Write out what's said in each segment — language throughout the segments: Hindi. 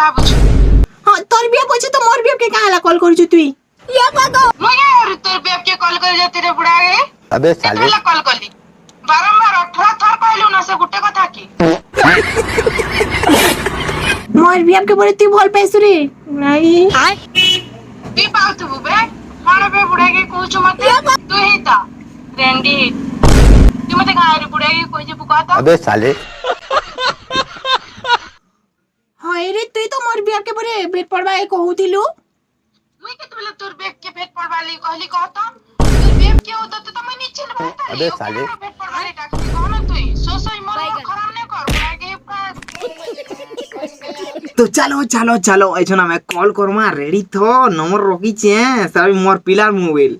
भाबुछ हां तोर बिया पछे तो मोर बिया के काला कॉल करू तुई ये बातो मुझे और तोर बेब के कॉल कर जाती रे बुढ़ा गे अबे साले केतला कॉल करली बारंबार 18 थर कहलु ना से गुटे कथा की मोर बिया के बोले तू भल पैसु रे नाही ती पाउत बुबे हां बे बुढ़ा गे कहूछ मते तू ही ता रेंडी तू मते गाय रे बुढ़ा गे कोई जे बुकाता अबे साले हाय रे तू तो मोर बिया के बोले भेट पड़वा ए कहूतिलु मुई केतला तोर बेब के भेट पड़वाली कहली कहता तोर बेब के होता तो मैं नीचे न बैठा अबे साले भेट पड़वाली टाकली कहना तुई सोई मोर खराब नहीं कर बुढ़ा गे तो चलो चलो चलो ऐसा मैं कॉल करमा रेडी थो नंबर रखी छे सभी मोर पिलार मोबाइल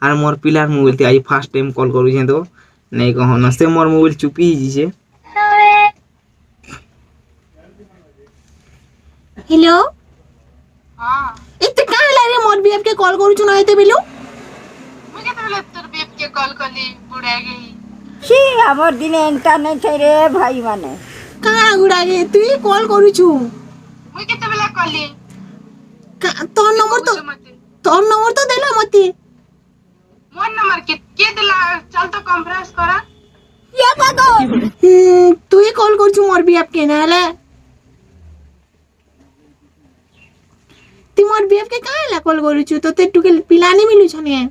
और मोर पिलार मोबाइल ते आज फर्स्ट टाइम कॉल करू छे तो नहीं कहो न से मोर मोबाइल चुपी जी छे हेलो हां इते काला रे मोर बिया के कॉल करू छु ना एते बिलु मुई केतला तोर बेब के कॉल करली बुढ़ा गे सी हमर दिन एंटा नहीं छै रे भाई माने का गुडा गे तू कॉल करू छु मुई केतला करली तोर नंबर तो देला मते मोर नंबर के दिला चल तो कॉन्फ्रेंस करा ये बातो तू कॉल करू छु मोर बिया के ना हला ती मोर बिया के काला कॉल करू छु तो ते टुके पिलानी मिलु छने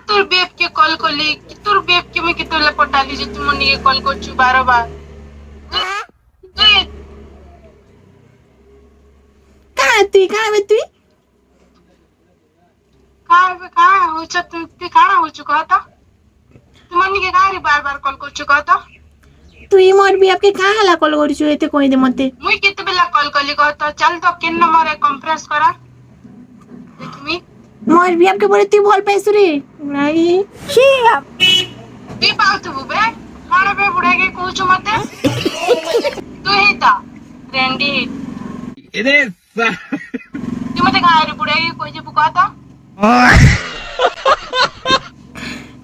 तोर बेब के कॉल करली तोर बेब के मैं केतला पटाली जे तू मनी के कॉल करछु 12 बार का बे तू का हो छ तू खाना हो चुका था तू मनी के गारी बार-बार कॉल कर चुका था तू मोर बिया के काला कॉल करू छु एते कोइ दे मते मुई केते बेला कॉल करली कहता चल तो केन नंबर है कॉन्फ्रेंस करा देखमी मोर बिया के बोले तू भल पैसु रे नाही सी ती पाउत बुबे हां बे बुढ़ा के कहूछ मते तू ही ता रेंडी अरे तू मते गाय रे बुढ़ा के कोई जे बुकाता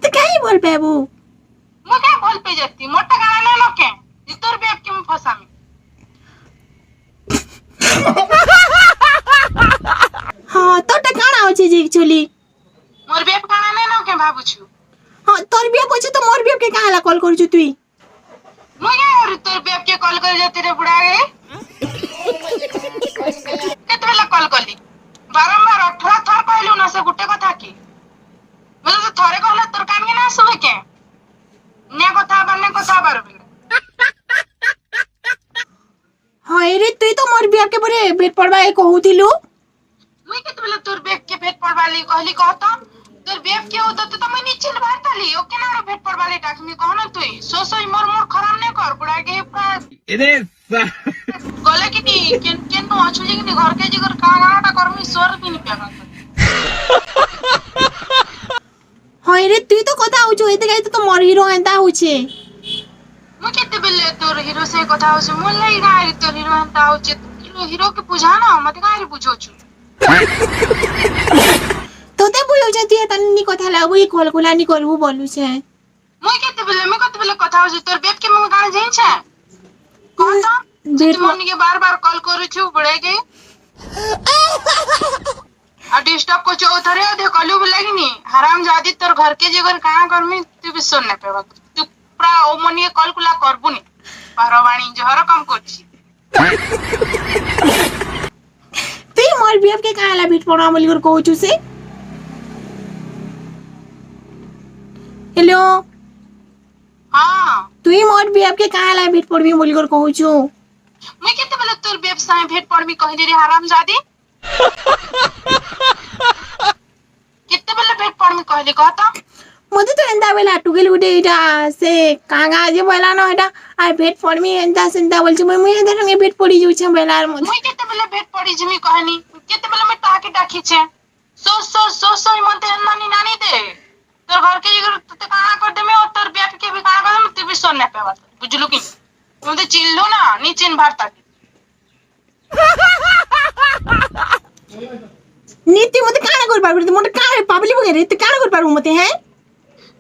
ते काई बोल पेबू मु क्या बोल पे जती मोटा गाना ना लोके तोर बेब के मैं फसामी हां तो काना होची जी एक्चुअली मोर बेब गाना ना लोके भाबुछु हां तोर बिया पछे तो मोर बिया के काला कॉल करू छु तुई मुझे और तोर बेब के कॉल कर जाती रे बुढ़ा गे केतला कॉल करली बारंबार 18 थर कहलु ना से गुटे कथा की मैं तो थरे कहला तोर कान के ना सुबे के ने कथा बार हाय रे तू तो मोर बिया के बोले भेट पड़वा ए कहूतिलु मुई केतला तोर बेब के भेट पड़वाली कहली कहता तोर बेब के होता तो मैं नीचे न बैठाली ओके ना भेट पड़वाली टाकमी कहना तुई सोई मोर खराब नहीं कर बुढ़ा गे अरे गले की केन नो अछु जे कि घर के जगर कानाटा करमी स्वर भी नहीं पेगा हाय रे तू तो कथा होछु एते गाय तो मोर हीरो एंता होछे मु केते बेले तोर हीरो से कथा होछ मोर लाई गाय तोर हीरो एंता होछ हीरो के बुझा ना मते गाय बुझोछु तोते बुझो जती तन्नी कथा लागो ई कॉल कोलानी करबू बोलू छे मु केते बेले कथा होछ तोर बेब के मु गाना जाई छे कहता बेट तू मनी के बार-बार कॉल करू छु बुढ़े के आ डिस्टर्ब को चो थरे दे कलु लागनी हरामजादी तोर घर के जगर काना करमी तू भी सुन न पेबा तू पूरा ओ मनी के कॉल कुला करबुनी परवाणी जहर काम करछि तू मोर बिया के काला भेट पड़वा बोली कर कहू से हेलो हां तू मोर बिया के काला भेट पड़वी बोली कर कहू छु मैं केते बेले तोर व्यवसाय भेट पड़मी कहली रे हरामजादी केते बेले भेट पड़मी कहली कहता मते तो एंदा बेला टुगेल गुडे इटा से कांगा जे बोला न एटा आ भेट पड़मी एंदा सेंदा बोल छु मैं एंदा संगे भेट पड़ी जउ छ बेलार मते मैं केते बेले भेट पड़ी जमी कहनी केते बेले मैं टाके डाकी छे सो मते नानी नानी दे तोर घर के जगर तते काना कर दे मैं और तोर बेब के भी काना कर दे तू भी सुन न पेबा बुझलु कि मुझे चिल्लो ना नी चिन भारता नीति मते काना कर पारबे मते काहे पाबली बगे रे काना कर पारबो मते हैं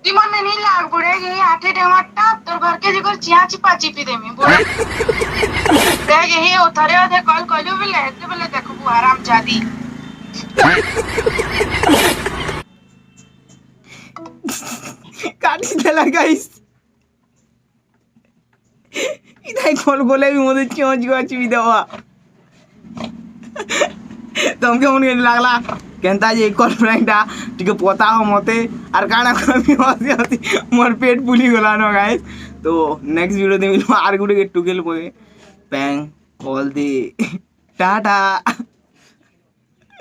ती मन नहीं लाग बुढ़े गे आठे टमाटा तोर घर के जगर चिया चिपा चिपी देमी बुढ़े के हे ओथरे ओथे कॉल कइलु बेले एते बेले देखबू आराम जादी কাটি দিলা গাইস ইদাই কল বলে মধ্যে চোঁচ গছি দেওয়া তোমাকে মনে লাগলা কেনতা যে কল প্র্যাঙ্কটা টিকে পতা হ মতে আর কানা কমি হসি হসি মোর পেট ফুলি গলা ন গাইস তো নেক্সট ভিডিওতে মিলবো আর গুটে টুকেল পয়ে প্যাং কল দি টাটা